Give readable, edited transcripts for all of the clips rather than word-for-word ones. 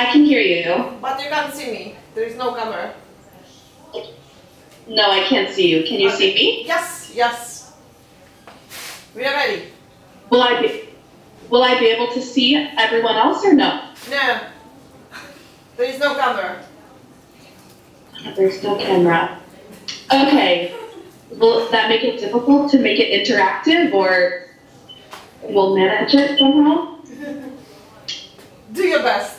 I can hear you. But you can't see me. There is no camera. No, I can't see you. Can you see me? Yes, yes. We are ready. Will I be able to see everyone else or no? No. There is no camera. There's no camera. Okay. Will that make it difficult to make it interactive, or we'll manage it somehow? Do your best.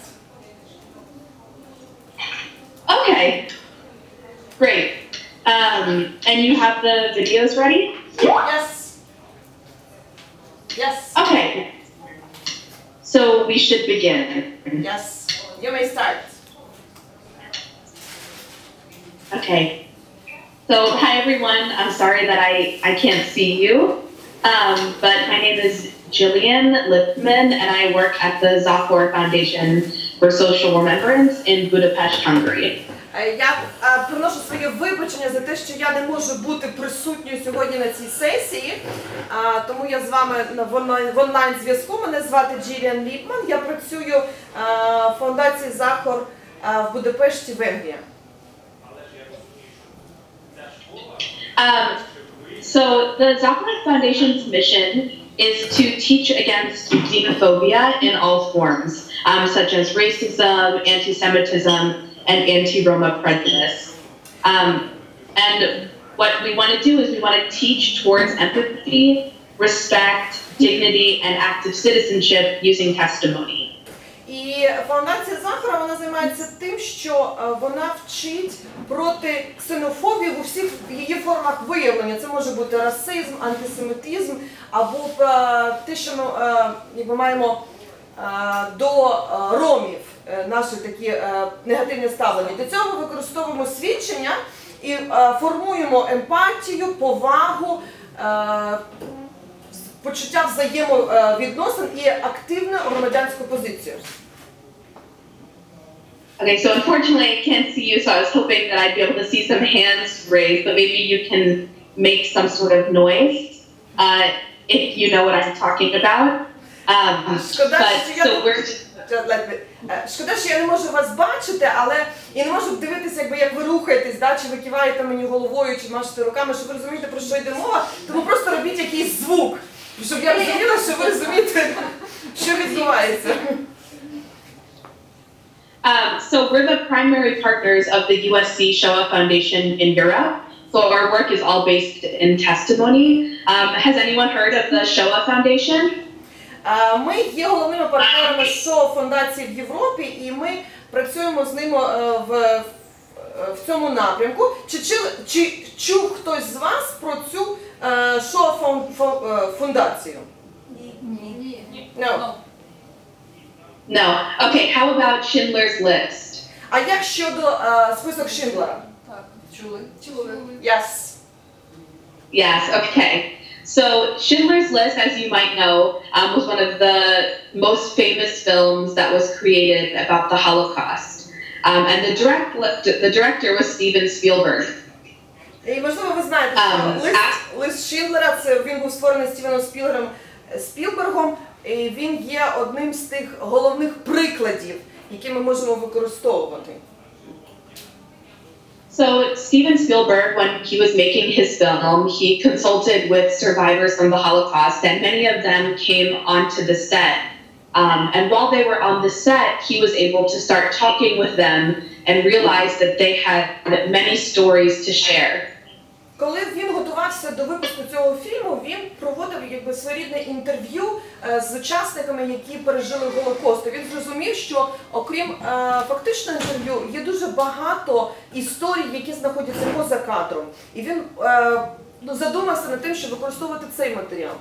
Okay. Great. And you have the videos ready? Yes. Yes. Okay. So we should begin. Yes. You may start. Okay. So hi everyone. I'm sorry that I can't see you, but my name is Dжиліан Ліпман, and I work at the Zafar Foundation for Social Remembrance in Budapest, Hungary. Я приношу своє вибачення за те, що я не можу бути присутньою сьогодні на цій сесії, тому я з вами в онлайн-зв'язку. Мене звати Джиліан Ліпман, я працюю в фундації Захар в Будапешті, Венгрія. So the Zafar Foundation's mission is to teach against xenophobia in all forms, such as racism, anti-Semitism, and anti-Roma prejudice. And what we want to do is we want to teach towards empathy, respect, dignity, and active citizenship using testimony. І фундація Захара, вона займається тим, що вона вчить проти ксенофобії в усіх її формах виявлення. Це може бути расизм, антисемітизм, або те, що ми маємо до ромів, наші такі негативні ставлення. Для цього ми використовуємо свідчення і формуємо емпатію, повагу, почуття взаємовідносин і активну громадянську позицію. Okay, so unfortunately I can't see you, so I was hoping that I'd be able to see some hands raised, but maybe you can make some sort of noise if you know what I'm talking about. Шкода, що я не можу вас бачити, але і не можу дивитися, як ви рухаєтесь, чи ви киваєте мені головою, чи машете руками, щоб ви розумієте, про що йде мова, тому просто робіть якийсь звук, щоб я розуміла, що ви розумієте, що відбувається. So we're the primary partners of the USC Shoah Foundation in Europe. So our work is all based in testimony. Has anyone heard of the Shoah Foundation? Ми є головними партнерами Shoah фундації в Європі, і ми працюємо з ними в цьому напрямку. Чи чув хтось з вас про цю Shoah фундацію? Ні. No. No. Okay, how about Schindler's List? А як щодо список Шиндлера? Так, чули. Yes. Yes, okay. So Schindler's List, as you might know, was one of the most famous films that was created about the Holocaust. And the director was Steven Spielberg. І можливо ви знаєте, що лист Шиндлера, він був створений Стівеном Спілбергом, і він є одним з тих головних прикладів, які ми можемо використовувати. So Steven Spielberg, when he was making his film, he consulted with survivors from the Holocaust, and many of them came onto the set. And while they were on the set, he was able to start talking with them and realize that they had many stories to share. Коли він готувався до випуску цього фільму, він проводив своєрідне інтерв'ю з учасниками, які пережили Голокост. Він зрозумів, що окрім фактичного інтерв'ю, є дуже багато історій, які знаходяться поза кадром. І він задумався над тим, щоб використовувати цей матеріал.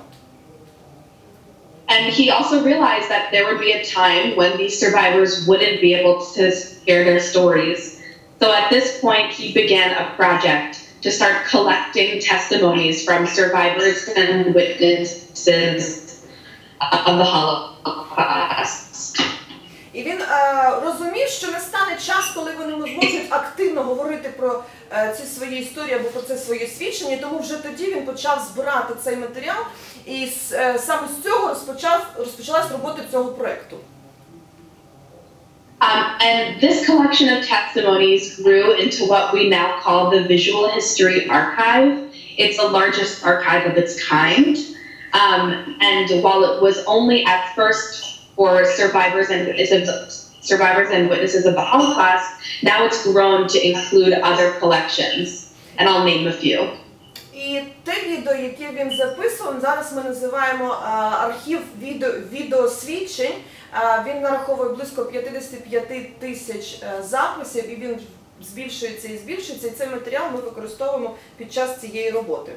And he also realized that there would be a time when these survivors wouldn't be able to share their stories. So at this point, he began a project to start collecting testimonies from survivors and witnesses of the Holocaust. І він розумів, що настане час, коли вони зможуть активно говорити про ці свої історії або про це своє свідчення, тому вже тоді він почав збирати цей матеріал, і саме з цього розпочалась робота цього проєкту. And this collection of testimonies grew into what we now call the Visual History Archive. It's the largest archive of its kind. And while it was only at first for survivors and witnesses of the Holocaust, now it's grown to include other collections. And I'll name a few. І те відео, яке він записував, зараз ми називаємо архів відеосвідчень. Він нараховує близько 55 тисяч записів, і він збільшується і збільшується. І цей матеріал ми використовуємо під час цієї роботи.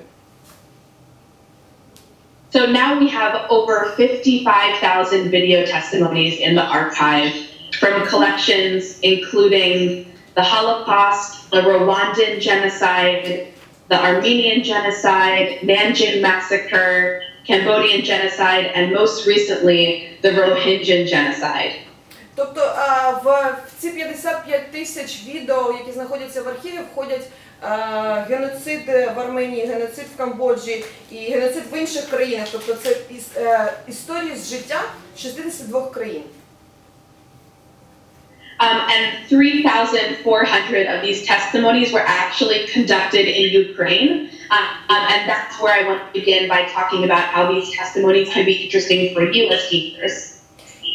So now we have over 55,000 video testimonies in the archive from collections including the Holocaust, the Rwandan genocide, the Armenian genocide, Nanjing massacre, Cambodian genocide, and most recently, the Rohingya genocide. Тобто в ці 55 тисяч відео, які знаходяться в архіві, входять геноцид в Арменії, геноцид в Камбоджі і геноцид в інших країнах. Тобто це історії з життя 62 країн. And 3,400 of these testimonies were actually conducted in Ukraine. And that's where I want to begin by talking about how these testimonies can be interesting for you as teachers.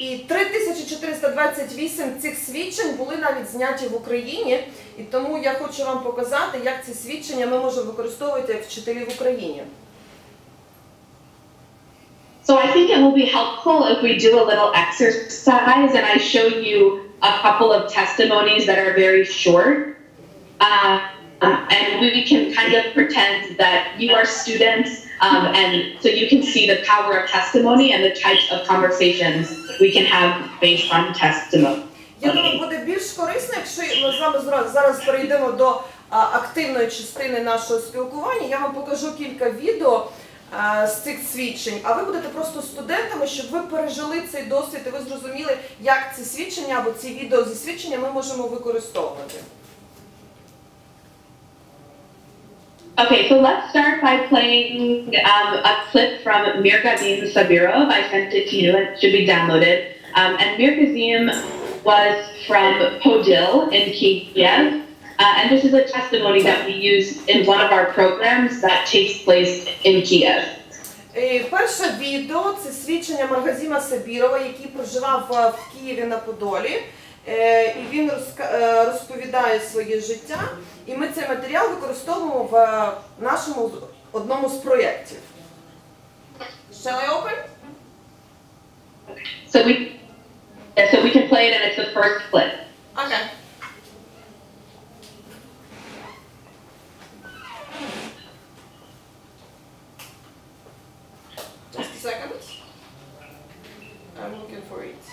І 3428 цих свідчень були навіть зняті в Україні, і тому я хочу вам показати, як ці свідчення ми можемо використовувати як вчителі в Україні. So I think it will be helpful if we do a little exercise and I show you a couple of testimonies that are very short. And we can kind of pretend that you are students, and so you can see the power of testimony and the types of conversations we can have based on testimony. Я думаю, буде більш корисно, якщо ми з вами зараз перейдемо до активної частини нашого спілкування. Я вам покажу кілька відео з цих свідчень, а ви будете просто студентами, щоб ви пережили цей досвід і ви зрозуміли, як ці свідчення або ці відео зі свідчення ми можемо використовувати. Okay, so let's start by playing a clip from Mirgazim Sabirov. I sent it to you, it should be downloaded. And Mirgazim was from Podil in Kiev. And this is a testimony that we use in one of our programs that takes place in Kiev. Перше відео – це свідчення Маргазіма Сабірова, який проживав в Києві на Подолі. І він розповідає своє життя, і ми цей матеріал використовуємо в нашому одному з проєктів. Shall I open? So we can play it and it's the first clip. Okay. Just a second. I'm looking for it.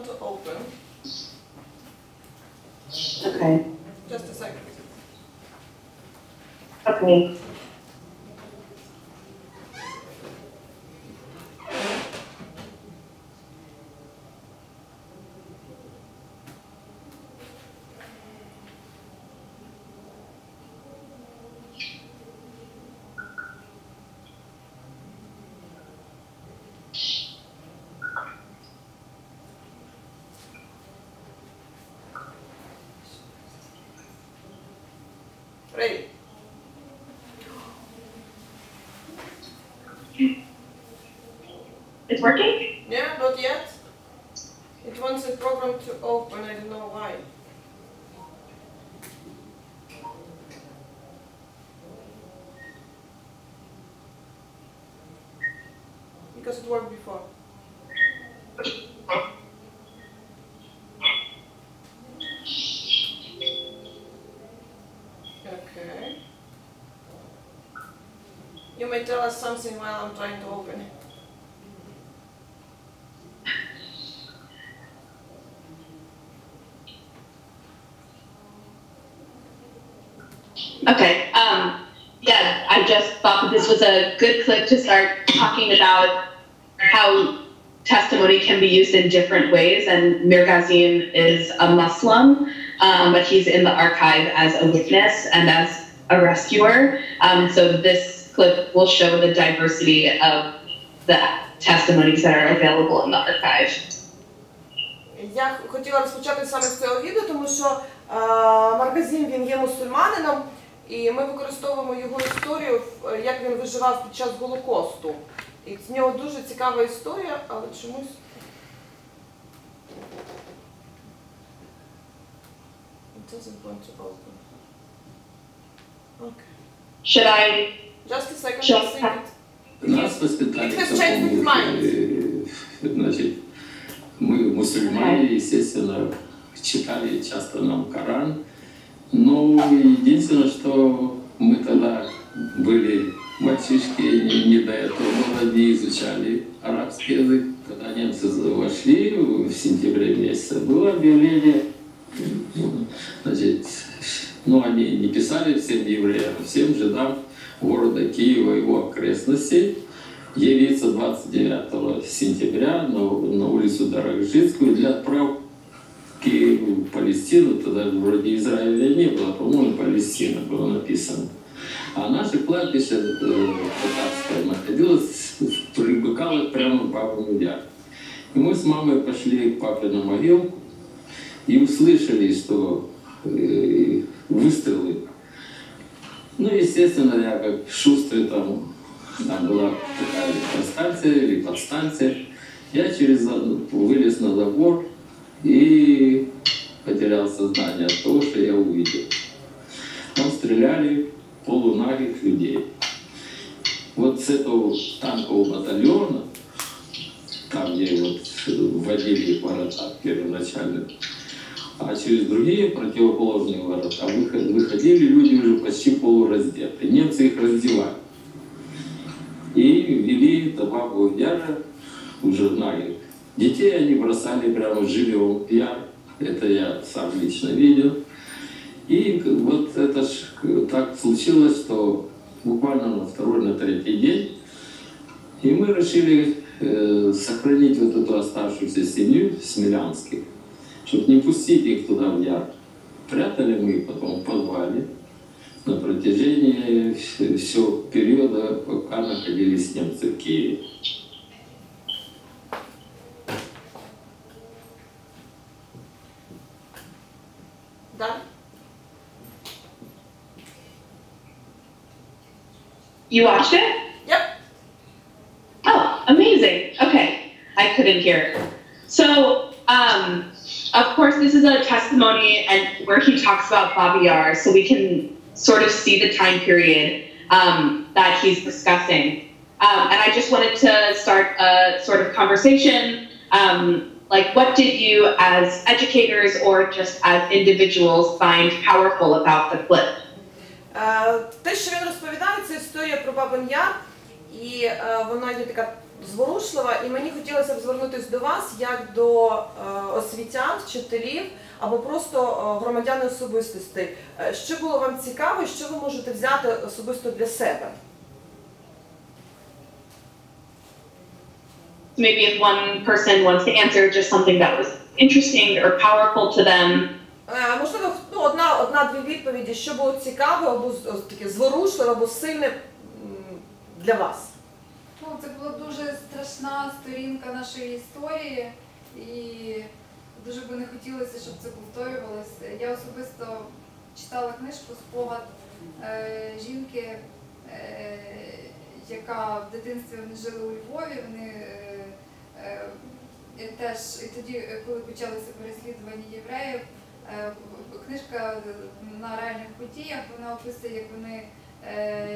To open. Okay. Just a second. Okay. Ready? It's working? Yeah, not yet. It wants the program to open, I don't know why. Because it worked before. Okay. You may tell us something while I'm trying to open it. Okay. Yeah, I just thought that this was a good clip to start talking about how testimony can be used in different ways. And Mirgazim is a Muslim, but he's in the archive as a witness and as a rescuer. So this clip will show the diversity of the testimonies that are available in the archive. Я хотіла розпочати саме з цього відео, тому що Маргазін, він є мусульманином, і ми використовуємо його історію, як він виживав під час Голокосту. І з нього дуже цікава історія, але чомусь... It doesn't want to open. Okay. Should I? Just a second, Sure. I think it... Нас воспитали It has changed his mind. Значит, мы, мусульмане, естественно, читали часто нам Коран, но единственное, что мы тогда были мальчишки, не до этого было, не изучали арабский язык. Когда немцы вошли в сентябре месяце, было объявление, значит, ну они не писали всем евреям, всем жидам города Киева и его окрестностей явиться 29 сентября на улицу Дорогжицкую для отправки в Палестину. Тогда вроде Израиля не было, по-моему, Палестина было написано. А наше кладбище татарское находилось, примыкало прямо к Папину Яру. И мы с мамой пошли к папе на могилку и услышали, что выстрелы. Ну, естественно, я как шустрый там была такая электростанция или подстанция. Я вылез на забор и потерял сознание от того, что я увидел. Там стреляли полунагих людей. Вот с этого танкового батальона, там где вот вводили ворота первоначально, а через другие противоположные ворота выходили люди уже почти полураздетые. Немцы их раздевали. И вели до Папу Яра уже нагих. Детей они бросали прямо живьем в яр. Это я сам лично видел. И вот это ж так случилось, что буквально на второй, на третий день, и мы решили сохранить вот эту оставшуюся семью смелянских, чтобы не пустить их туда в яр. Прятали мы их потом в подвале на протяжении всего периода, пока находились немцы в Киеве. Да? You watched it? Yep. Oh, amazing. Okay, I couldn't hear. So, of course, this is a testimony and where he talks about Babi Yar, so we can sort of see the time period that he's discussing. And I just wanted to start a sort of conversation. Like, what did you as educators or just as individuals find powerful about the clip? Те, що він розповідає, це історія про Бабин Яр, і вона є така зворушлива, і мені хотілося б звернутися до вас, як до освітян, вчителів, або просто громадян і особистостей. Що було вам цікаво, що ви можете взяти особисто для себе? Maybe if one person wants to answer just something that was interesting or powerful to them. Можливо, одна-дві відповіді, що було цікаве, або таке зворушливе, або сильне для вас. Ну, це була дуже страшна сторінка нашої історії, і дуже би не хотілося, щоб це повторювалося. Я особисто читала книжку «Спогад» жінки, яка в дитинстві вони жили у Львові. Вони теж, і тоді, коли почалися переслідування євреїв, книжка на реальних подіях, вона описує, як вони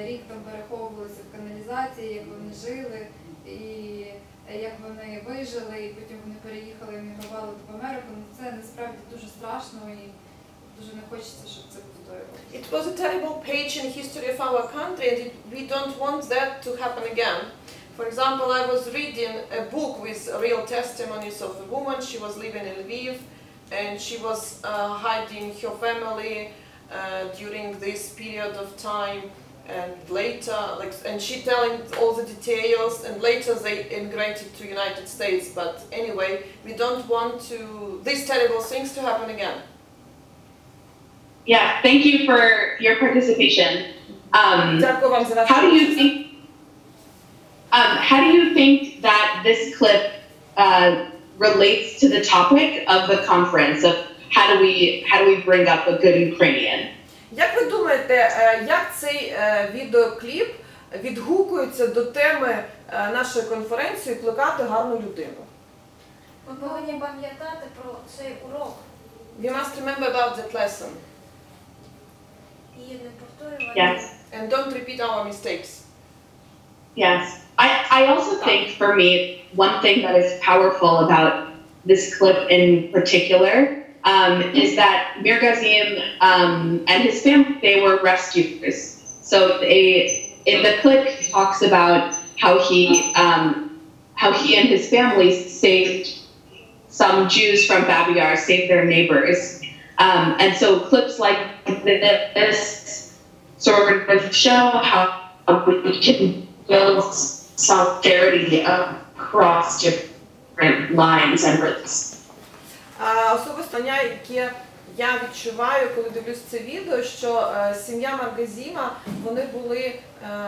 рік там переховувалися в каналізації, як вони жили, і як вони вижили, і потім вони переїхали, емігрували в Америку. Ну, це насправді дуже страшно, і дуже не хочеться, щоб це повторювалося. It was a terrible page in history of our country, and we don't want that to happen again. For example, I was reading a book with real testimonies of a woman. She was living in Lviv, and she was hiding her family during this period of time. And later, and she telling all the details, and later they immigrated to United States. But anyway, we don't want these terrible things to happen again. Yeah, thank you for your participation. How do you think that this clip relates to the topic of the conference of how do we bring up a good Ukrainian? Як ви думаєте, як цей відеокліп відгукується до теми нашої конференції «Плекати гарну людину»? Ми повинні пам'ятати про цей урок. We must remember about that lesson. І не повторювати. Yes. And don't repeat our mistakes. Yes. I also think, for me, one thing that is powerful about this clip in particular is that Mirgazim and his family, they were rescuers. So in the clip, he talks about how he and his family saved some Jews from Babi-Yar, saved their neighbors. And so clips like this sort of show how we can build solidarity across different lines and roots. Особисто яке я відчуваю, коли дивлюсь це відео, що сім'я Маргазіма, вони були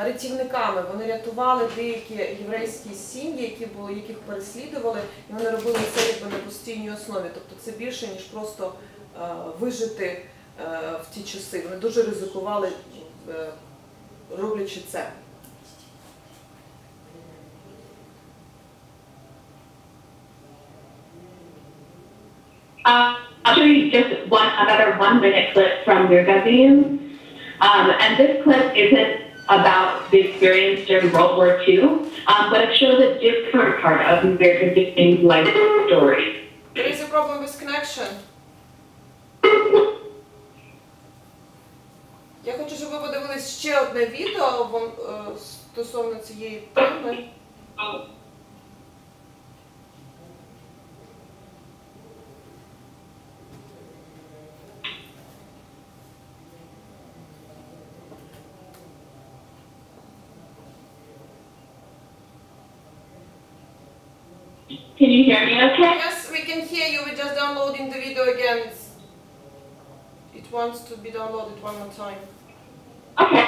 рятівниками, вони рятували деякі єврейські сім'ї, яких переслідували, і вони робили це якби на постійній основі. Тобто це більше, ніж просто вижити в ті часи. Вони дуже ризикували, роблячи це. I'll show you just another 1-minute clip from Mirgazim. And this clip isn't about the experience during World War II, but it shows a different part of Mirgazim's life story. There is a problem with connection. Я хочу, щоб ви подивились ще одне відео стосовно цієї теми. Can you hear me okay? Yes, we can hear you. We're just downloading the video again. It wants to be downloaded one more time. Okay.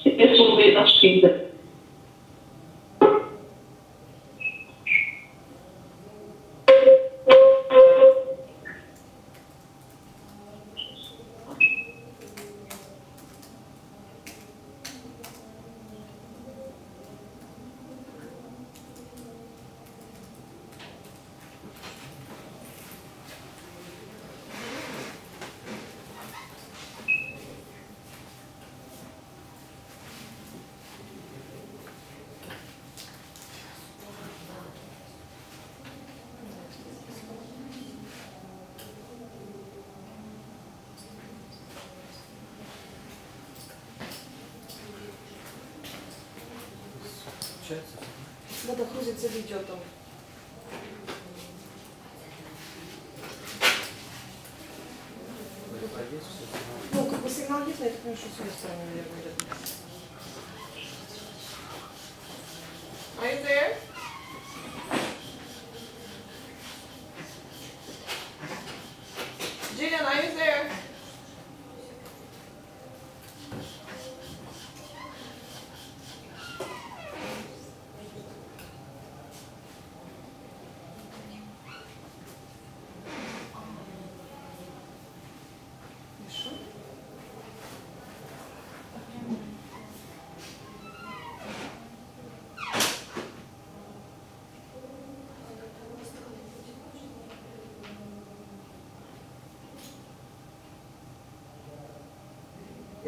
This will be the stream. Надо грузиться видео там. Ну, как бы сигнал есть, но я так понимаю, что с этой стороны, наверное, идет. Are you there? Jillian, are you there?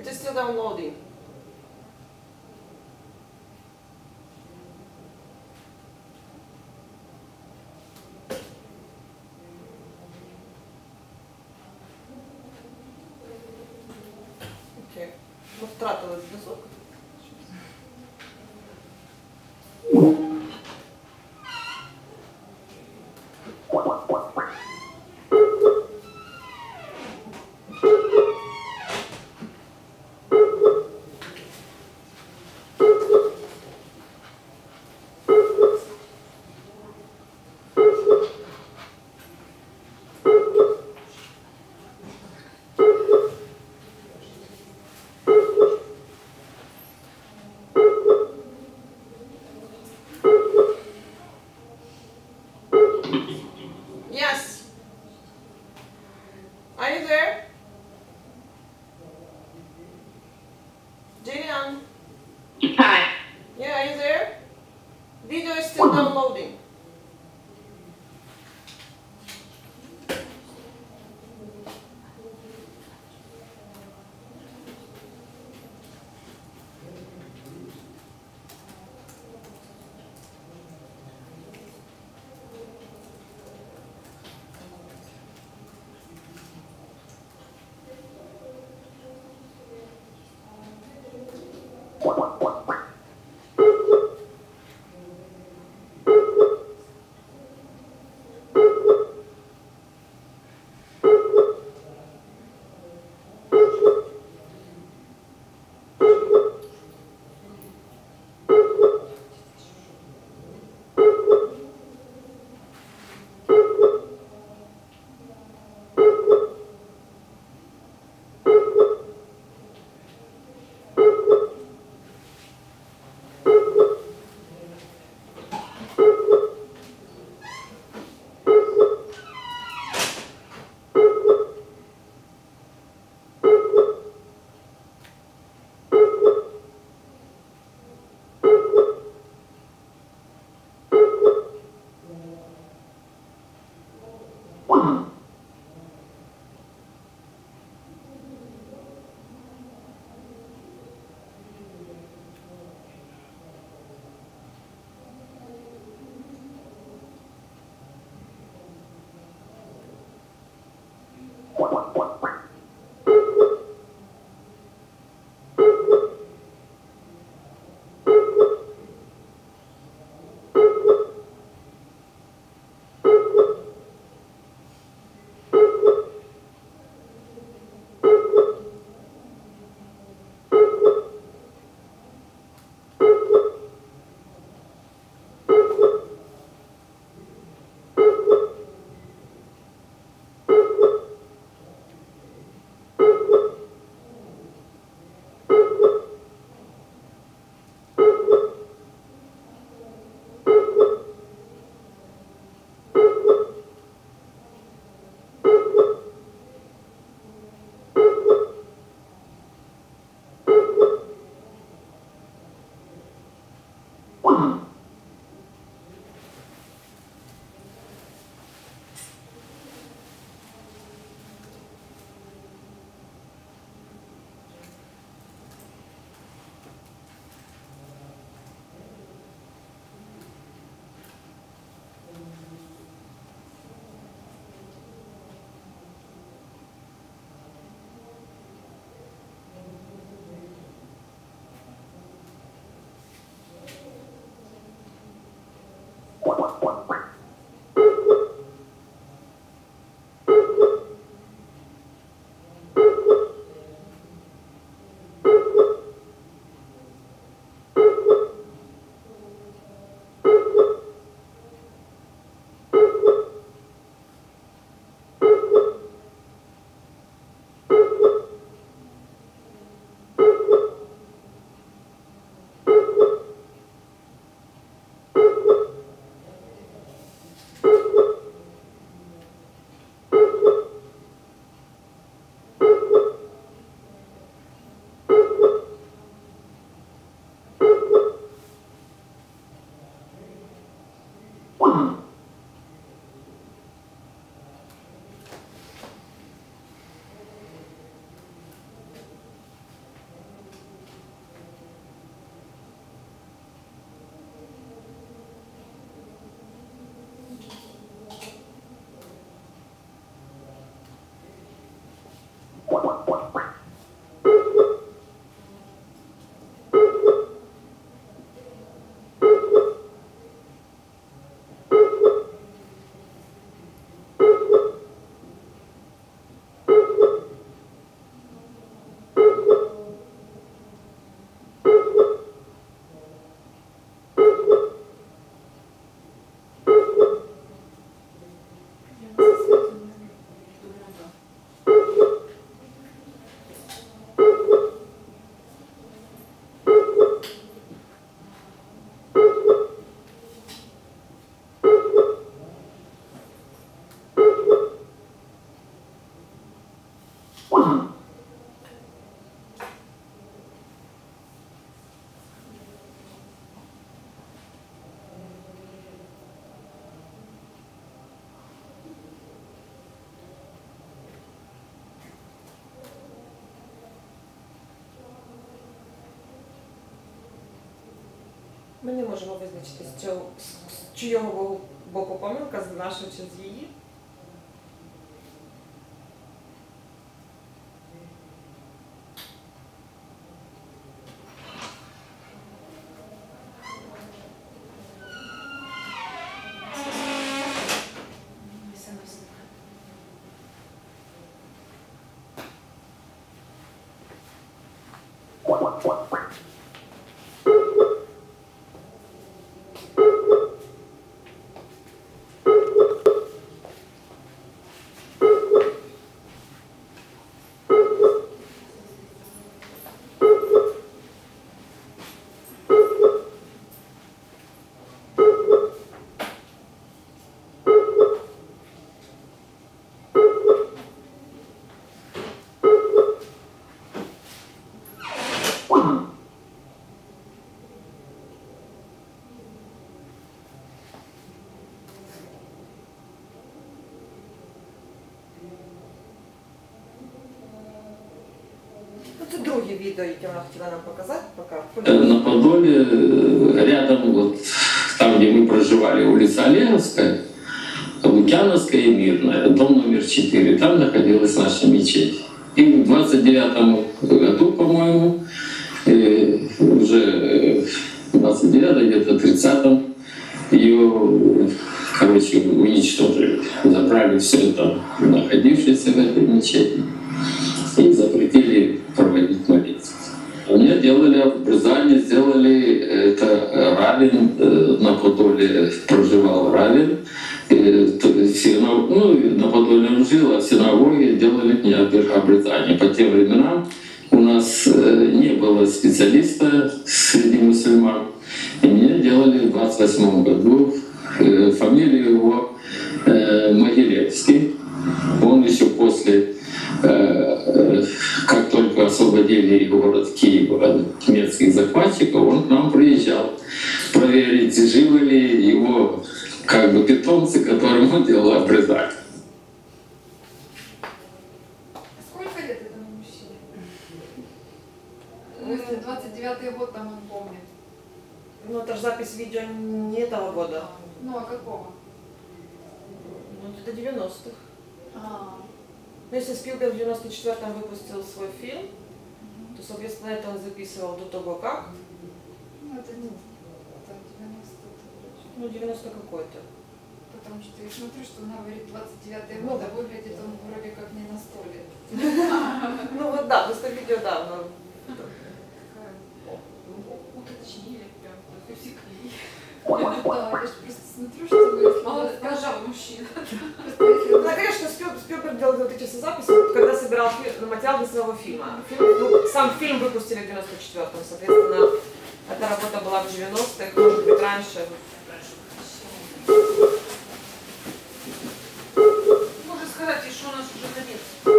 It is still downloading. Окей. Ми втратили зв'язок. Yes. Are you there? Jillian? Hi. Yeah, are you there? Video is still downloading. Ми не можемо визначити, з чийого боку помилка, з нашого чи з її. Це друге відео, яке вона хотіла нам показати. На Подоле, рядом, вот, там, где мы проживали, улица Олеговская, Лукьяновская и Мирная, дом номер 4, там находилась наша мечеть. И в 29-м году, по-моему, уже 29-м, где-то 30-м, ее, короче, уничтожили. Забрали все это, находившееся в этой мечети, и запретили проводить молитвы. Мне делали обрезание, сделали это равен, на Подоле проживал равен, на Подоле он жил, а в синагоге делали мне обрезание. По тем временам у нас не было специалиста среди мусульман, и меня делали в 28 году, фамилия его Могилевский. Он еще после, как только освободили город Киев от немецких захватчиков, он к нам приезжал проверить, живы ли его как бы питомцы, которым он делал обрезание. Сколько лет этому мужчине? Ну, если 29-й год, там он помнит. Ну, это же запись видео не этого года. Ну, а какого? Ну, это 90-х. Ну, если Спилберг в 94-м выпустил свой фильм, то, соответственно, это он записывал до того, как. Ну, это не... Это 90-й. Ну, 90 какой-то. Потому что я смотрю, что она говорит 29-й год, а выглядит он вроде как не на 100 лет. Ну, вот да, просто видео, да, оно... Уточнили прям, усекли. Да, я же просто смотрю, что вы... Мало сказал мужчина. Ну, конечно, Спилберг делал вот эти все записи, когда собирал материал для своего фильма. Сам фильм выпустили в 94-м, соответственно, эта работа была в 90-х, может быть, раньше. Можно сказать, что у нас уже конец. 5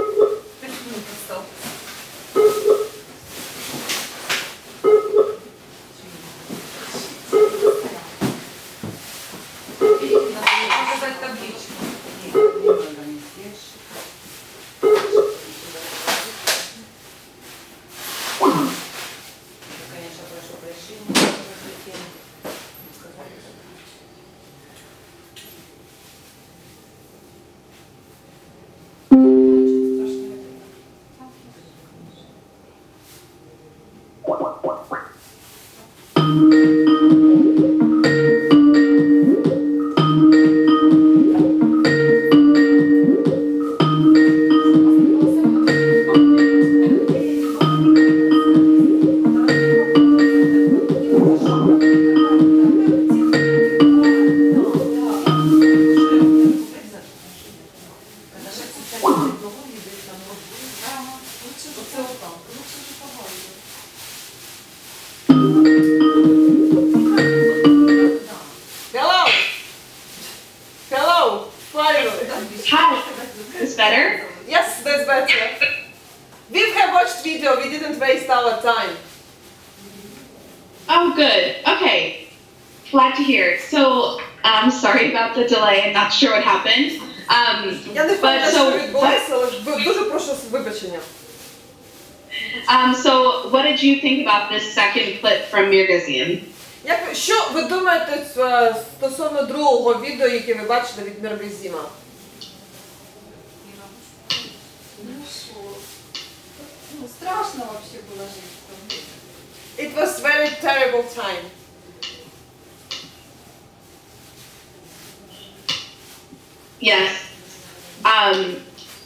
минут осталось. Показать табличку. Конечно, прошу прощения. Оце отак. Ну, це ж погано. Hello! Hello! Finally! Hi, is better? Yes, that's better. We have watched video, we didn't waste our time. Oh, good. Okay. Glad to hear. So, I'm sorry about the delay. I'm not sure what happened. Я не But впевнена, so, що відбулося, але дуже прошу вибачення. so what did you think about this second clip from Mirgazine? Що ви думаєте стосовно другого відео, яке ви бачите від Міргазіма? Ну що? Ну, страшно вообще було жити. It was very terrible time. Yes.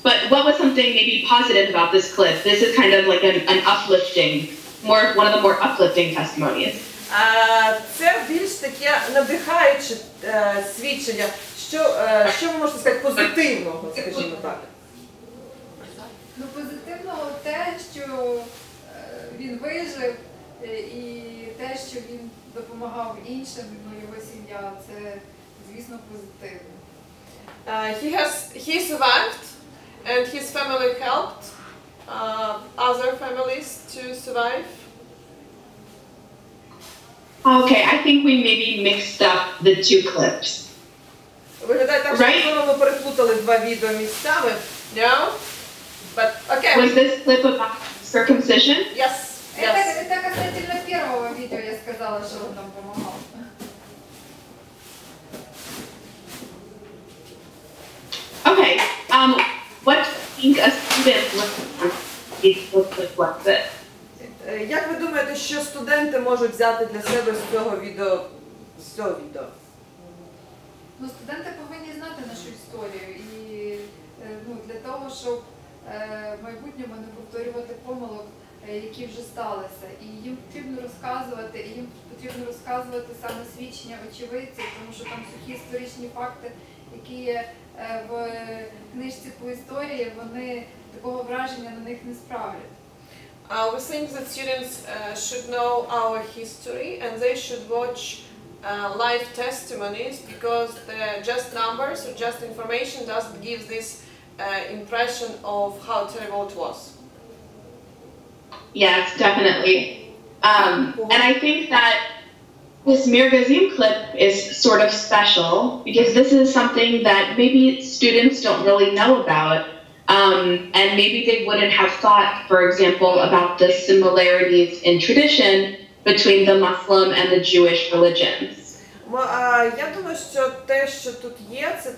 But what was something maybe positive about this clip? This is kind of like an uplifting, one of the more uplifting testimonies. Це більш таке надихаюче свідчення. Що ви можете сказати позитивного, скажімо так? Ну, позитивного те, що він вижив, і те, що він допомагав іншим, ну, його сім'я, це, звісно, позитивно. He survived and his family helped other families to survive. Okay, I think we maybe mixed up the two clips. Виглядає так, що ми переплутали два відео місцями. No? But okay. Was this clip about circumcision? Yes. Yes. Это касательно первого видео я сказала, что он нам помогал. Okay. What do you think a student would look like this? Як ви думаєте, що студенти можуть взяти для себе з цього відео? Ну, студенти повинні знати нашу історію і ну, для того, щоб в майбутньому не повторювати помилок, які вже сталися. І їм потрібно розказувати, саме свідчення очевидців, тому що там сухі історичні факти, які є в книжці по історії, вони такого враження на них не справлять. We think that students should know our history and they should watch live testimonies because the just numbers or just information doesn't give this impression of how terrible it was. Yes, definitely. And I think that this Mirgazine clip is sort of special because this is something that maybe students don't really know about. And maybe they wouldn't have thought, for example, about the similarities in tradition between the Muslim and the Jewish religions. Я думаю, що те, що тут є, це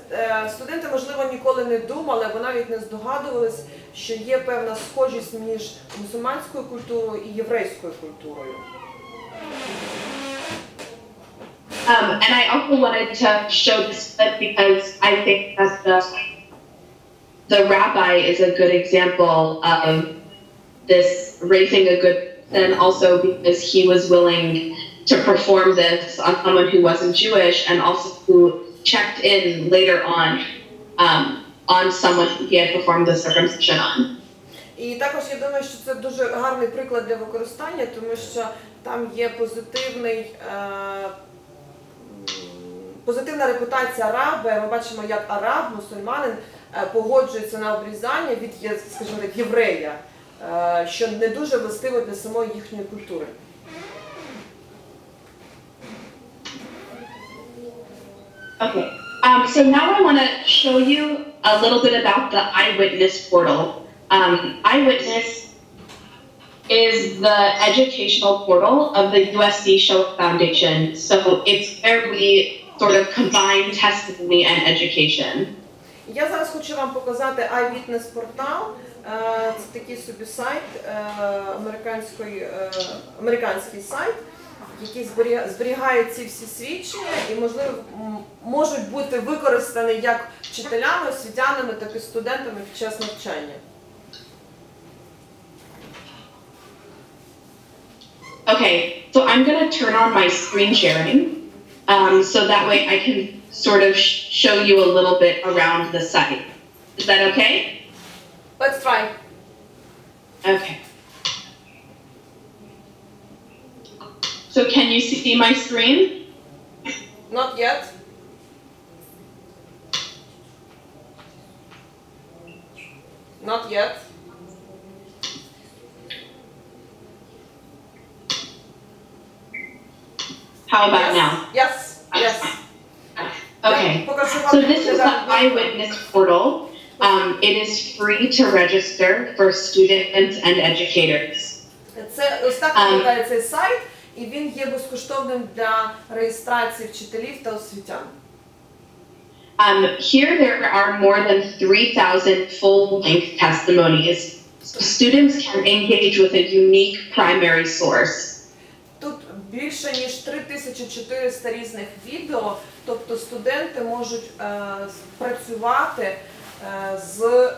студенти, можливо, ніколи не думали, або навіть не здогадувались, що є певна схожість між мусульманською культурою і єврейською культурою. And I also wanted to show this clip because I think that the rabbi is a good example of this raising a good person, also because he was willing to perform this on someone who wasn't Jewish and also who checked in later on someone who he had performed the circumcision on. І також я думаю, що це дуже гарний приклад для використання, тому що там є позитивна репутація раби. Ми бачимо, як араб, мусульманин погоджується на обрізання від, скажімо так, єврея, що не дуже властиво для самої їхньої культури. Okay, so now I want to show you a little bit about the eyewitness portal. Eyewitness is the educational portal of the USC Shoah Foundation. So it's where we sort of combine testimony and education. Я зараз хочу вам показати eyewitness портал. Це такий собі сайт, американський сайт, який зберігає ці всі свідчення і, можливо, можуть бути використані як вчителями, освітянами, так і студентами під час навчання. Okay, so I'm going to turn on my screen sharing, so that way I can sort of show you a little bit around the site. Is that okay? Let's try. Okay. So can you see my screen? Not yet. Not yet. How about Yes. now? Yes. Yes. Okay. Покажу вам So this is the відео. Eyewitness portal. It is free to register for students and educators. Це ось так виглядає цей сайт, і він є безкоштовним для реєстрації вчителів та освітян. Here there are more than 3,000 full-length testimonies. So students can engage with a unique primary source. Тут більше ніж 3400 різних відео, тобто студенти можуть працювати з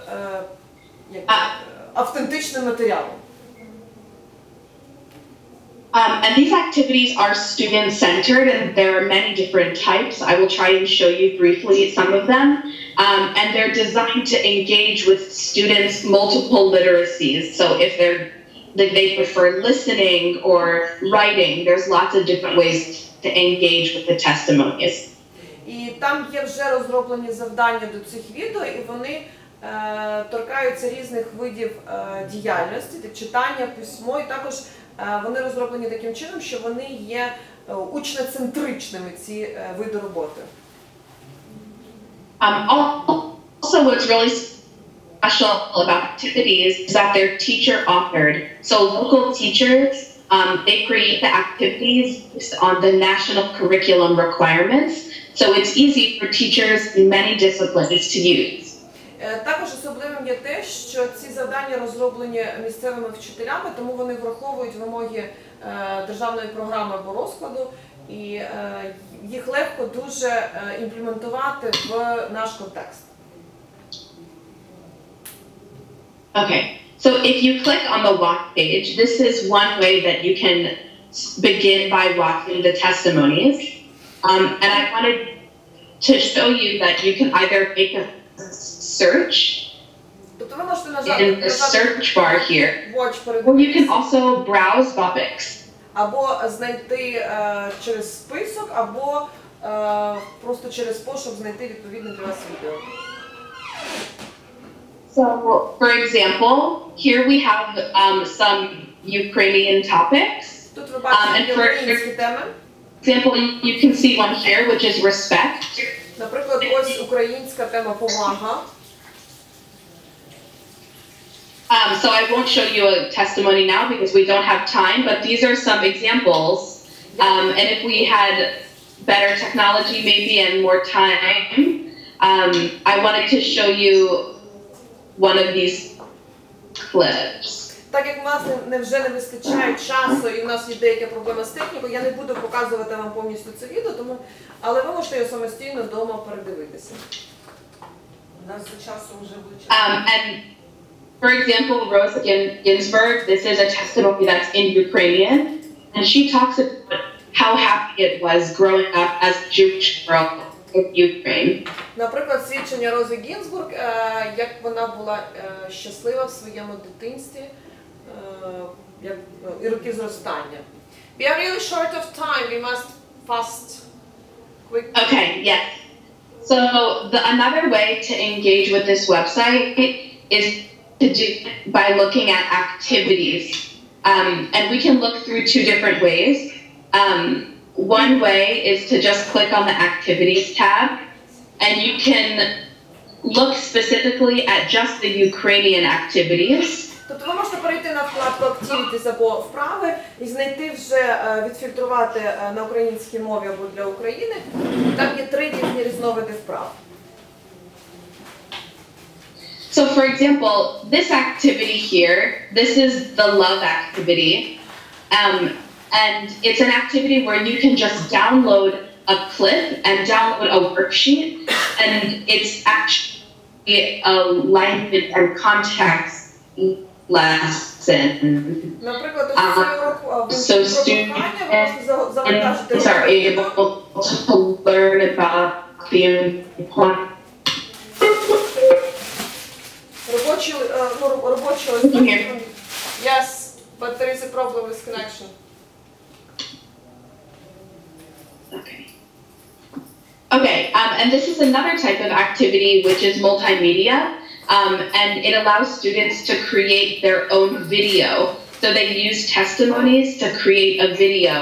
автентичним матеріалом. And these activities are student-centered, and there are many different types. I will try and show you briefly some of them. And they're designed to engage with students' multiple literacies. So if they prefer listening or writing, there's lots of different ways to engage with the testimonies. І там є вже розроблені завдання до цих відео, і вони торкаються різних видів діяльності, читання, письмо, і також вони розроблені таким чином, що вони є учнецентричними, ці види роботи. Also, what's really special about activities is that they're teacher-authored. So local teachers, they create the activities based on the national curriculum requirements. So it's easy for teachers in many disciplines to use. Також особливим є те, що ці завдання розроблені місцевими вчителями, тому вони враховують вимоги державної програми або розкладу, і їх легко дуже імплементувати в наш контекст. Okay, so if you click on the watch page, this is one way that you can begin by watching the testimonies. And I wanted to show you that you can either make a search in the search bar here, or you can also browse topics. Або знайти через список, або просто через пошук знайти відповідне для вас відео. So, for example, here we have some Ukrainian topics. Тут ви бачите українські теми. Example, you can see one here, which is respect. Наприклад, ось українська тема повага. So I won't show you a testimony now because we don't have time, but these are some examples. And if we had better technology maybe and more time, I wanted to show you one of these clips. Так як в нас вже не вистачає часу і в нас є деякі проблеми з технікою, я не буду показувати вам повністю це відео, але ви можете його самостійно вдома передивитися. У нас за часом вже And for example, Rosa Ginsburg, this is a testimony that's in Ukrainian, and she talks about how happy it was growing up as a Jewish girl in Ukraine. Наприклад, свідчення Рози Гінзбург, як вона була щаслива в своєму дитинстві і роки зростання. We are really short of time. We must fast quickly. Okay, yes. So another way to engage with this website is to do by looking at activities. And we can look through two different ways. One way is to just click on the activities tab, and you can look specifically at just the Ukrainian activities. Тобто ви можете перейти на вкладку Activities або вправи і знайти вже, відфільтрувати на українській мові або для України. Там є 3 різні різновиди вправ. So for example, this activity here, this is the love activity. And it's an activity where you can just download a clip and download a worksheet. And it's actually a language and context lesson. Наприклад, So students are able to learn about the important. робочий лист. Yes, but there is a problem with connection. Okay. Okay, and this is another type of activity which is multimedia, and it allows students to create their own video. So they use testimonies to create a video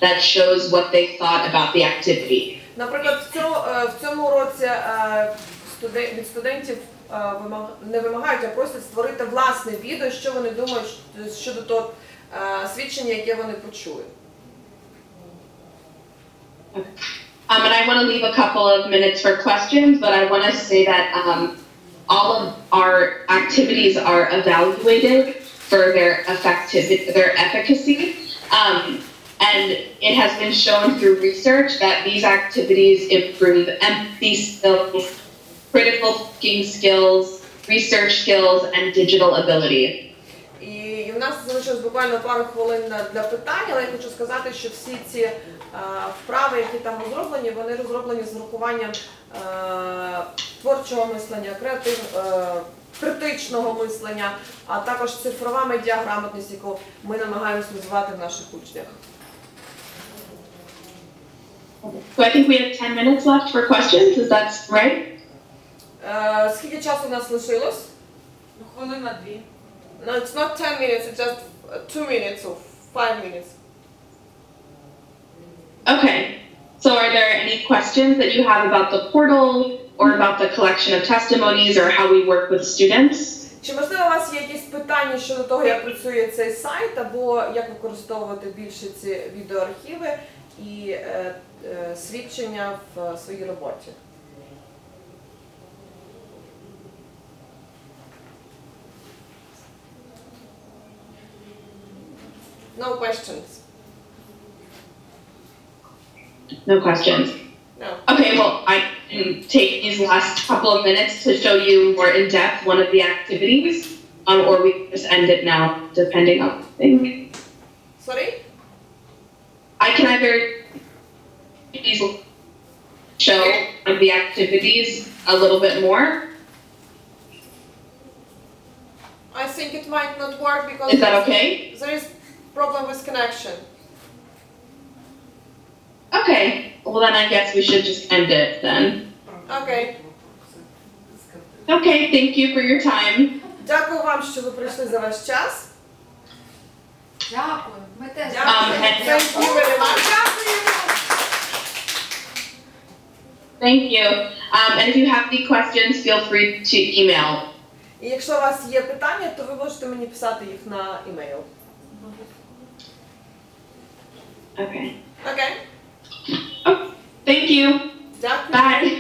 that shows what they thought about the activity. Наприклад, в цьому році від студентів не вимагають, а просять створити власне відео, що вони думають щодо того свідчення, яке вони почули. And I want to leave a couple of minutes for questions, but I want to say that all of our activities are evaluated for their efficacy. And it has been shown through research that these activities improve empathy skills, critical thinking skills, research skills, and digital ability. І в нас залишилось буквально пару хвилин для питань, але я хочу сказати, що всі ці вправи, які там розроблені, вони розроблені з урахуванням творчого мислення, критичного мислення, а також цифрова медіаграмотність, яку ми намагаємося розвивати в наших учнях. So I think we have 10 minutes left for questions, is that right? Скільки часу у нас лишилось? Хвилина 2. No, it's not 10 minutes, it's just 2 minutes or 5 minutes. Okay, so are there any questions that you have about the portal or about the collection of testimonies or how we work with students? Чи можливо у вас є якісь питання щодо того, як працює цей сайт, або як використовувати більше ці відеоархіви і свідчення в своїй роботі? No questions. No questions. No. Okay, well, I can take these last couple of minutes to show you more in depth one of the activities, or we can just end it now, depending on the thing. Sorry? I can either show the activities a little bit more. I think it might not work because Is that okay? there is problem with connection. Okay, well then I guess we should just end it then. Okay. Okay, thank you for your time. Дякую вам, що ви прийшли за ваш час. Дякую. Ми теж Thank you very much. Thank you. And if you have any questions, feel free to email. І якщо у вас є питання, то ви можете мені писати їх на імейл. Okay. Окей. Oh, thank you. Дякую. Bye.